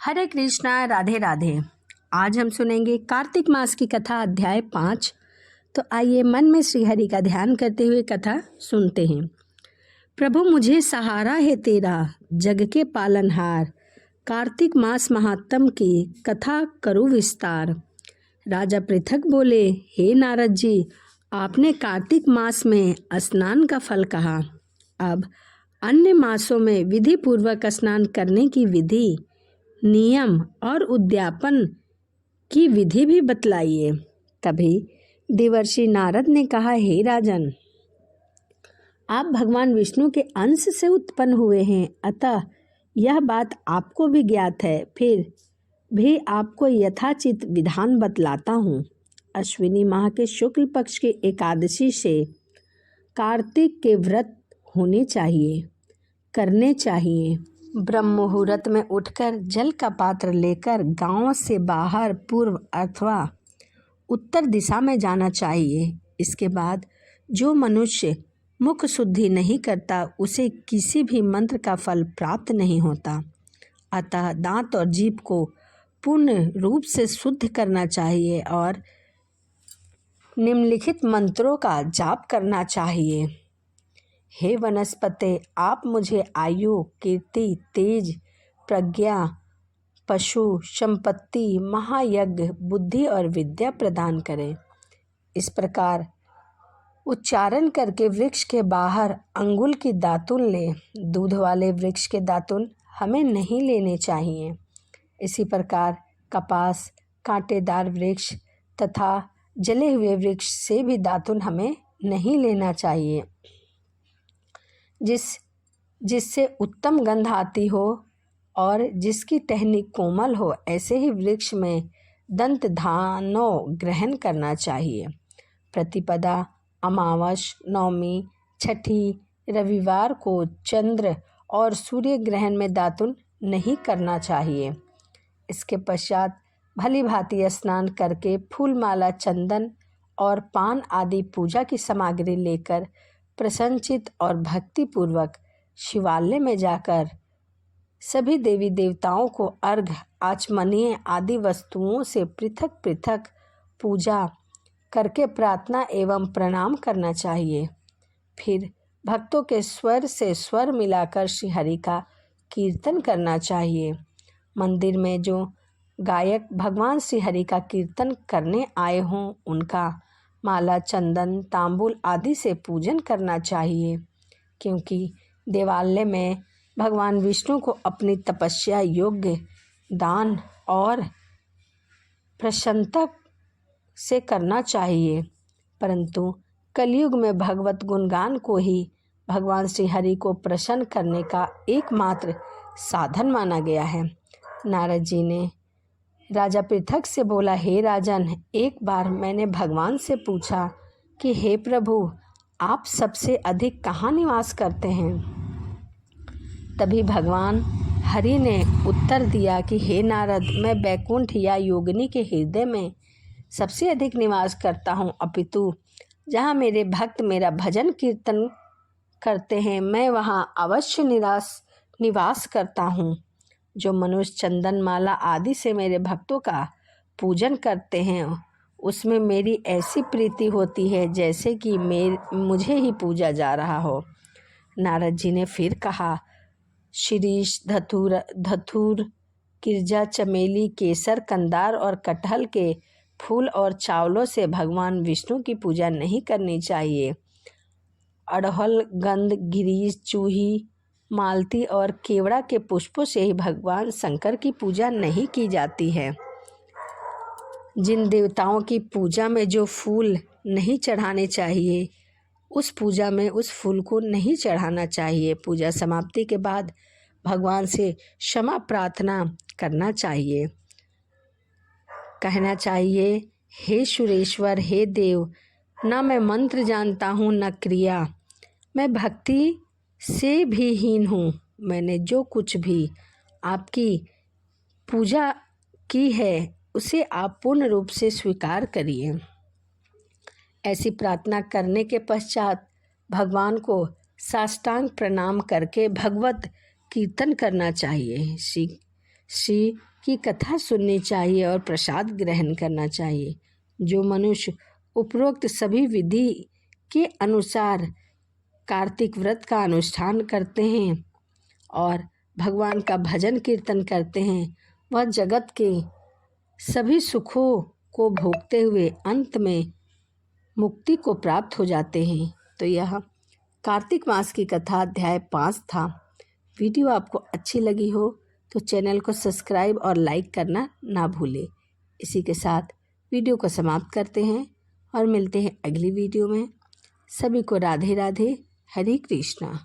हरे कृष्णा, राधे राधे। आज हम सुनेंगे कार्तिक मास की कथा, अध्याय 5। तो आइए मन में श्री हरि का ध्यान करते हुए कथा सुनते हैं। प्रभु मुझे सहारा है तेरा, जग के पालनहार। कार्तिक मास महात्म की कथा करूँ विस्तार। राजा पृथक बोले, हे नारद जी, आपने कार्तिक मास में स्नान का फल कहा। अब अन्य मासों में विधि पूर्वक स्नान करने की विधि, नियम और उद्यापन की विधि भी बतलाइए। तभी देवर्षि नारद ने कहा, हे राजन, आप भगवान विष्णु के अंश से उत्पन्न हुए हैं, अतः यह बात आपको भी ज्ञात है। फिर भी आपको यथाचित विधान बतलाता हूँ। अश्विनी माह के शुक्ल पक्ष की एकादशी से कार्तिक के व्रत होने चाहिए, करने चाहिए। ब्रह्म मुहूर्त में उठकर जल का पात्र लेकर गांव से बाहर पूर्व अथवा उत्तर दिशा में जाना चाहिए। इसके बाद जो मनुष्य मुख शुद्धि नहीं करता, उसे किसी भी मंत्र का फल प्राप्त नहीं होता। अतः दांत और जीभ को पूर्ण रूप से शुद्ध करना चाहिए और निम्नलिखित मंत्रों का जाप करना चाहिए। हे वनस्पते, आप मुझे आयु, कीर्ति, तेज, प्रज्ञा, पशु, संपत्ति, महायज्ञ, बुद्धि और विद्या प्रदान करें। इस प्रकार उच्चारण करके वृक्ष के बाहर अंगुल की दातुन लें। दूध वाले वृक्ष के दातुन हमें नहीं लेने चाहिए। इसी प्रकार कपास, कांटेदार वृक्ष तथा जले हुए वृक्ष से भी हमें नहीं लेना चाहिए, जिससे उत्तम गंध आती हो और जिसकी टहनी कोमल हो। ऐसे ही वृक्ष में दंत धानों ग्रहण करना चाहिए। प्रतिपदा, अमावस, नवमी, छठी, रविवार को चंद्र और सूर्य ग्रहण में दातुन नहीं करना चाहिए। इसके पश्चात भली भांति स्नान करके फूल माला, चंदन और पान आदि पूजा की सामग्री लेकर प्रसन्नचित और भक्तिपूर्वक शिवालय में जाकर सभी देवी देवताओं को अर्घ्य, आचमनीय आदि वस्तुओं से पृथक पृथक पूजा करके प्रार्थना एवं प्रणाम करना चाहिए। फिर भक्तों के स्वर से स्वर मिलाकर श्री हरि का कीर्तन करना चाहिए। मंदिर में जो गायक भगवान श्री हरि का कीर्तन करने आए हों, उनका माला, चंदन, तांबूल आदि से पूजन करना चाहिए, क्योंकि देवालय में भगवान विष्णु को अपनी तपस्या योग्य दान और प्रसन्नता से करना चाहिए। परंतु कलयुग में भगवत गुणगान को ही भगवान श्री हरि को प्रसन्न करने का एकमात्र साधन माना गया है। नारद जी ने राजा पृथक से बोला, हे राजन, एक बार मैंने भगवान से पूछा कि हे प्रभु, आप सबसे अधिक कहाँ निवास करते हैं? तभी भगवान हरि ने उत्तर दिया कि हे नारद, मैं बैकुंठ या योगिनी के हृदय में सबसे अधिक निवास करता हूँ, अपितु जहाँ मेरे भक्त मेरा भजन कीर्तन करते हैं, मैं वहाँ अवश्य निवास करता हूँ। जो मनुष्य चंदन माला आदि से मेरे भक्तों का पूजन करते हैं, उसमें मेरी ऐसी प्रीति होती है जैसे कि मुझे ही पूजा जा रहा हो। नारद जी ने फिर कहा, शिरीष, धतूर, किरजा, चमेली, केसर, कंदार और कटहल के फूल और चावलों से भगवान विष्णु की पूजा नहीं करनी चाहिए। अड़हल, गंध, गिरीश, चूही, मालती और केवड़ा के पुष्पों से ही भगवान शंकर की पूजा नहीं की जाती है। जिन देवताओं की पूजा में जो फूल नहीं चढ़ाने चाहिए, उस पूजा में उस फूल को नहीं चढ़ाना चाहिए। पूजा समाप्ति के बाद भगवान से क्षमा प्रार्थना करना चाहिए। कहना चाहिए, हे सुरेश्वर, हे देव, न मैं मंत्र जानता हूँ न क्रिया, मैं भक्ति से भी हीन हूँ। मैंने जो कुछ भी आपकी पूजा की है, उसे आप पूर्ण रूप से स्वीकार करिए। ऐसी प्रार्थना करने के पश्चात भगवान को साष्टांग प्रणाम करके भगवत कीर्तन करना चाहिए। श्री की कथा सुननी चाहिए और प्रसाद ग्रहण करना चाहिए। जो मनुष्य उपरोक्त सभी विधि के अनुसार कार्तिक व्रत का अनुष्ठान करते हैं और भगवान का भजन कीर्तन करते हैं, वह जगत के सभी सुखों को भोगते हुए अंत में मुक्ति को प्राप्त हो जाते हैं। तो यह कार्तिक मास की कथा अध्याय 5 था। वीडियो आपको अच्छी लगी हो तो चैनल को सब्सक्राइब और लाइक करना ना भूलें। इसी के साथ वीडियो को समाप्त करते हैं और मिलते हैं अगली वीडियो में। सभी को राधे राधे, हरे कृष्णा।